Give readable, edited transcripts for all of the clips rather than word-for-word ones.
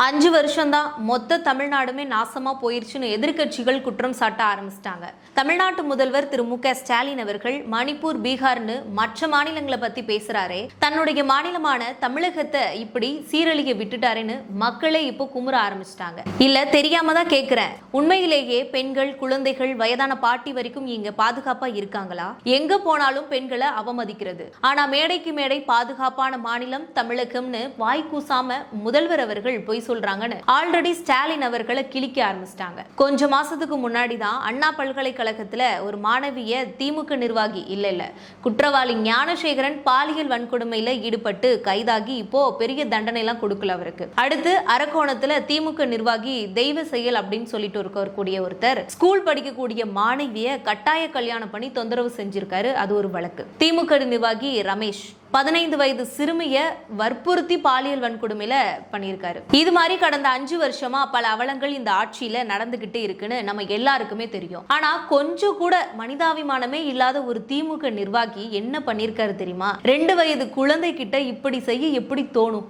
5 வருஷம்தான் மொத்த தமிழ்நாடுமே நாசமா போயிருச்சுன்னு எதிர்க்கட்சிகள் குற்றம் சாட்ட ஆரம்பிச்சிட்டாங்க. தமிழ்நாட்டு முதல்வர் திரு மு க ஸ்டாலின் அவர்கள் மணிப்பூர், பீகார்னு மற்ற மாநிலங்களை பத்தி பேசுறாரே, தன்னுடைய மாநிலமான தமிழகத்தை இப்படி சீரழிய விட்டுட்டாருன்னு மக்களே இப்போ குமுற ஆரம்பிச்சிட்டாங்க. இல்ல தெரியாம தான் கேக்குறேன், உண்மையிலேயே பெண்கள், குழந்தைகள், வயதான பாட்டி வரைக்கும் இங்க பாதுகாப்பா இருக்காங்களா? எங்க போனாலும் பெண்களை அவமதிக்கிறது. ஆனா மேடைக்கு மேடை பாதுகாப்பான மாநிலம் தமிழகம்னு வாய் கூசாம முதல்வர் அவர்கள் போய் சொல்றாங்கன்னு ஆல்ரெடி ஸ்டாலின் அவர்களை கிழிக்க ஆரம்பிச்சிட்டாங்க. கொஞ்சம் மாசத்துக்கு முன்னாடி தான் அண்ணா பல்கலைக்கழகத்துல ஒரு மாணவிய திமுக நிர்வாகி இல்ல குற்றவாளி ஞானசேகரன் பாலியல் வன்கொடுமையில ஈடுபட்டு கைதாகி இப்போ பெரிய தண்டனை எல்லாம் கொடுக்கல அவருக்கு. அடுத்து அரக்கோணத்துல திமுக நிர்வாகி தெய்வ செயல் அப்படின்னு சொல்லிட்டு இருக்கக்கூடிய ஒருத்தர் ஸ்கூல் படிக்கக்கூடிய மாணவிய கட்டாய கல்யாணம் பண்ணி தொந்தரவு செஞ்சிருக்காரு. அது ஒரு வழக்கு. திமுக நிர்வாகி ரமேஷ் 15 வயது சிறுமிய வற்புறுத்தி பாலியல் வன்கொடுமையில பண்ணியிருக்காரு. இது மாதிரி கடந்த 5 வருஷமா பல அவலங்கள் இந்த ஆட்சியில நடந்துகிட்டே இருக்குன்னு நம்ம எல்லாருக்குமே தெரியும். ஆனா கொஞ்சம் கூட மனிதாபிமானமே இல்லாத ஒரு திமுக நிர்வாகி என்ன பண்ணிருக்காரு தெரியுமா? 2 வயது குழந்தை கிட்ட இப்படி செய்ய எப்படி தோணும்?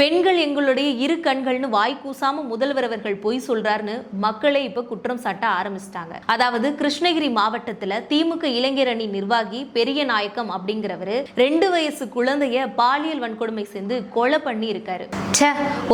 பெண்கள் எங்களுடைய இரு கண்கள்னு வாய் கூசாம முதல்வர் அவர்கள் பொய் சொல்றாருன்னு மக்களே இப்ப குற்றம் சாட்ட ஆரம்பிச்சிட்டாங்க. அதாவது கிருஷ்ணகிரி மாவட்டத்துல திமுக இளைஞர் அணி நிர்வாகி பெரிய நாயக்கம் அப்படிங்கிறவரு 2 வயசு குழந்தைய பாலியல் வன்கொடுமை செஞ்சு கொலை பண்ணி இருக்காரு.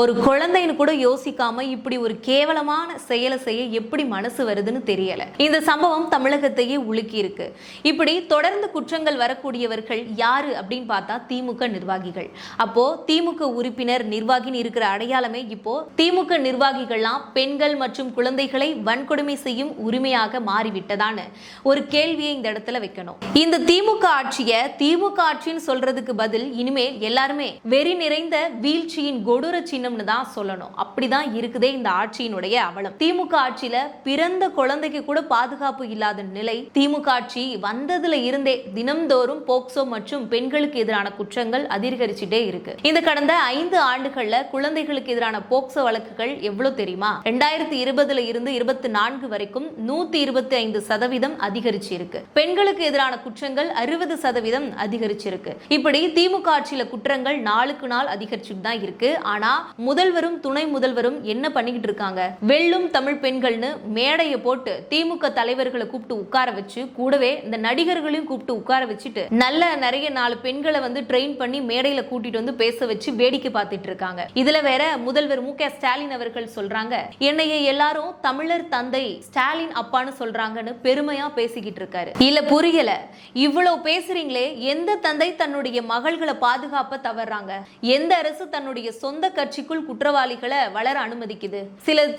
ஒரு குழந்தைன்னு கூட யோசிக்காம இப்படி ஒரு கேவலமான செயலை செய்ய எப்படி மனசு வருதுன்னு தெரியல. இந்த சம்பவம் தமிழகத்தையே உலுக்கி இருக்கு. இப்படி தொடர்ந்து குற்றங்கள் வரக்கூடியவர்கள் யாரு அப்படின்னு பார்த்தா திமுக நிர்வாகிகள். அப்போ திமுக உறுப்பினர் நிர்வாகின்னு இருக்கிற அடையாளமே இப்போ திமுக நிர்வாகிகள்லாம் பெண்கள் மற்றும் குழந்தைகளை வன்கொடுமை செய்யும் உரிமையாக மாறிவிட்டதான்னு ஒரு கேள்வியை இந்த இடத்துல வைக்கணும். இந்த திமுக ஆட்சின்னு சொல்றதுக்கு பதில் இனிமேல் எல்லாருமே வெறி நிறைந்த வீழ்ச்சியின் கொடூர சின்னம்னு தான் சொல்லணும். அப்படிதான் இருக்குதே இந்த ஆட்சியினுடைய அவலம். திமுக ஆட்சியில பிறந்த குழந்தைக்கு கூட பாதுகாப்பு இல்லாத நிலை. திமுக ஆட்சி வந்ததுல இருந்தே தினம்தோறும் போக்சோ மற்றும் பெண்களுக்கு எதிரான குற்றங்கள் அதிகரிச்சுட்டே இருக்கு. இந்த கடந்த 5 ஆண்டுகள்ல குழந்தைகளுக்கு எதிரான போக்சோ வழக்குகள் எவ்வளவு தெரியுமா? 2020 இருந்து 24 வரைக்கும் 125% அதிகரிச்சு இருக்கு. பெண்களுக்கு எதிரான குற்றங்கள் 60% அதிகரிச்சிருக்கு. இப்படி திமுக ஆட்சியில குற்றங்கள் நாளுக்கு நாள் அதிகரிச்சுட்டு தான் இருக்கு. ஆனா முதல்வரும் துணை முதல்வரும் என்ன பண்ணிக்கிட்டு இருக்காங்க? வெல்லும் தமிழ் பெண்கள்னு மேடையை போட்டு திமுக தலைவர்களை கூப்பிட்டு உட்கார வச்சு, கூடவே இந்த நடிகர்களையும் கூப்பிட்டு உட்கார வச்சுட்டு நிறைய 4 பெண்களை ட்ரெயின் பண்ணி மேடையில கூட்டிட்டு வந்து பேச வச்சு வேடிக்கை பார்த்துட்டு இருக்காங்க. இதுல வேற முதல்வர் மு க ஸ்டாலின் அவர்கள் சொல்றாங்க, என்னைய எல்லாரும் தமிழர் தந்தை ஸ்டாலின் அப்பான்னு சொல்றாங்கன்னு பெருமையா பேசிக்கிட்டு இருக்காரு. இல்ல புரியல, இவ்வளவு பேசுறீங்களே, எந்த தந்தை தன்னுடைய மகள்களை பாதுகாப்ப தவறாங்க? எந்த அரசு தன்னுடைய சொந்த கட்சிக்குள் குற்றவாளிகளை வளர அனுமதிக்குது?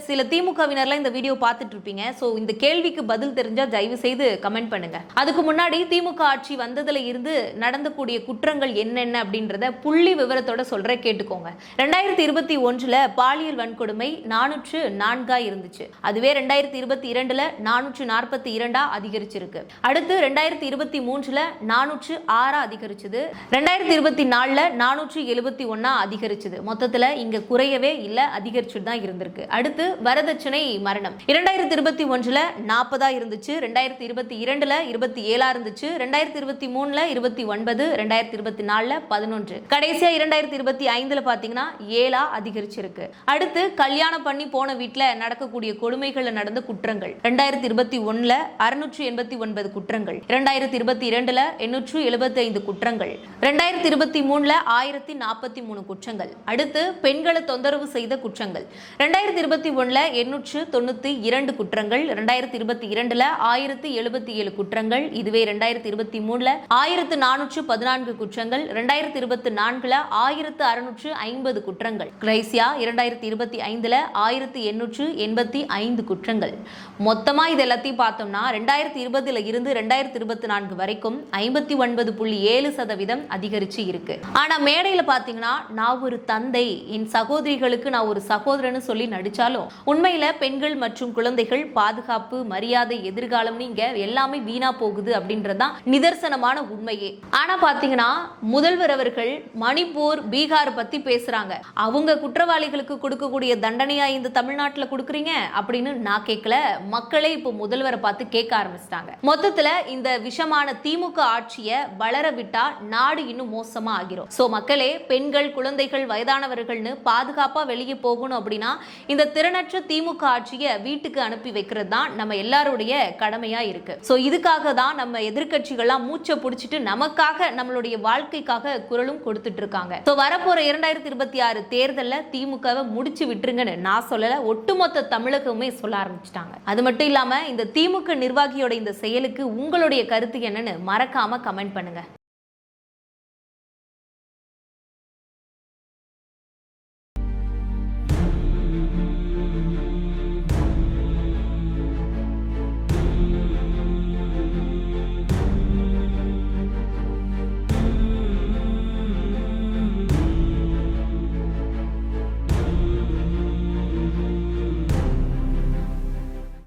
சில திமுகவினர்லாம் இந்த வீடியோ பார்த்துட்டு இருப்பீங்க. சோ இந்த கேள்விக்கு பதில் தெரிஞ்சா தயவு செய்து கமெண்ட் பண்ணுங்க. அதுக்கு முன்னாடி திமுக ஆட்சி வந்ததுல இருந்து நடந்தக்கூடிய குற்றங்கள் என்னென்ன அப்படின்றத புள்ளி விவரத்தோட சொல்ற கேட்டுக்கோங்க. 2021 பாலியல் வன்கொடுமை 404 இருந்துச்சு. அதுவே 2022 442 அதிகரிச்சிருக்கு. அடுத்து 2023 406 அதிகரிச்சது. 2024 471 அதிகரிச்சது. மொத்தத்துல இங்க குறையவே இல்ல, அதிகரிச்சுட்டு தான் இருந்திருக்கு. அடுத்து வரதட்சணை மரணம் 2021 40 இருந்துச்சு. 2022 27 இருந்துச்சு. 2023 29, 2024 11, கடைசியா 2025 பாத்தீங்கன்னா 7 அதிகரிச்சிருக்கு. அடுத்து கல்யாணம் பண்ணி போன வீட்டுல நடக்கக்கூடிய கொடுமைகள் நடந்த குற்றங்கள் 2021 689 குற்றங்கள், 2022 875 குற்றங்கள், 2023 1043 குற்றங்கள். அடுத்து பெண்களை தொந்தரவு செய்த குற்றங்கள் 2021 892 குற்றங்கள், 2022 1077 குற்றங்கள். இதுவே 2023 1414 குற்றங்கள், 2024 1650 குற்றங்கள். கடைசியா 2025 1885 குற்றங்கள். மொத்தமா இது எல்லாத்தையும் பார்த்தோம்னா 2020 இருந்து 2024 வரைக்கும் 59.7% அதிகரிச்சு இருக்கு. ஆனா மேடையில பாத்தீங்கன்னா, நான் ஒரு தந்தை, என் சகோதரிகளுக்கு நான் ஒரு சகோதரன்னு சொல்லி நடிச்சாலும் உண்மையில பெண்கள் மற்றும் குழந்தைகள் பாதுகாப்பு, மரியாதை, எதிர்காலம் நீங்க எல்லாமே வீணா போகுது அப்படின்றதுதான் நிதர்சனமான உண்மையே. ஆனா பாத்தீங்கன்னா முதல்வர் அவர்கள் மணிப்பூர், பீகார் பத்தி பேசுறாங்க. அவங்க குற்றவாளிகளுக்கு கொடுக்கக்கூடிய தண்டனையா இந்த தமிழ்நாட்டுல கொடுக்குறீங்க அப்படின்னு நான் கேட்கல. மக்களே இப்போ முதல்வரை பார்த்து கேட்க ஆரம்பிச்சிட்டாங்க. மொத்தத்துல இந்த விஷமான திமுக ஆட்சியை வளர விட்டா நாடு இன்னும் மோசமா ஆகிரும். சோ மக்களே, பெண்கள், குழந்தைகள், வயதானவர்கள்னு பாதுகாப்பா வெளியே போகணும் அப்படின்னா இந்த திறனற்ற திமுக ஆட்சியை வீட்டுக்கு அனுப்பி வைக்கிறது தான் நம்ம எல்லாருடைய கடமையா இருக்கு. சோ இதுக்காக தான் நம்ம எதிர்க்கட்சிகள்லாம் மூச்சை பிடிச்சிட்டு நமக்காக, நம்மளுடைய வாழ்க்கைக்காக குரலும் கொடுத்துட்டு இருக்காங்க. சோ வரப்போற 2026 தேர்தல்ல திமுகவை முடிச்சு விட்டுருங்கன்னு நான் சொல்லல, ஒட்டுமொத்த தமிழகமே சொல்ல ஆரம்பிச்சிட்டாங்க. அது மட்டும் இல்லாம இந்த திமுக நிர்வாகியோட இந்த செயலுக்கு உங்களுடைய கருத்து என்னன்னு மறக்காம கமெண்ட் பண்ணுங்க.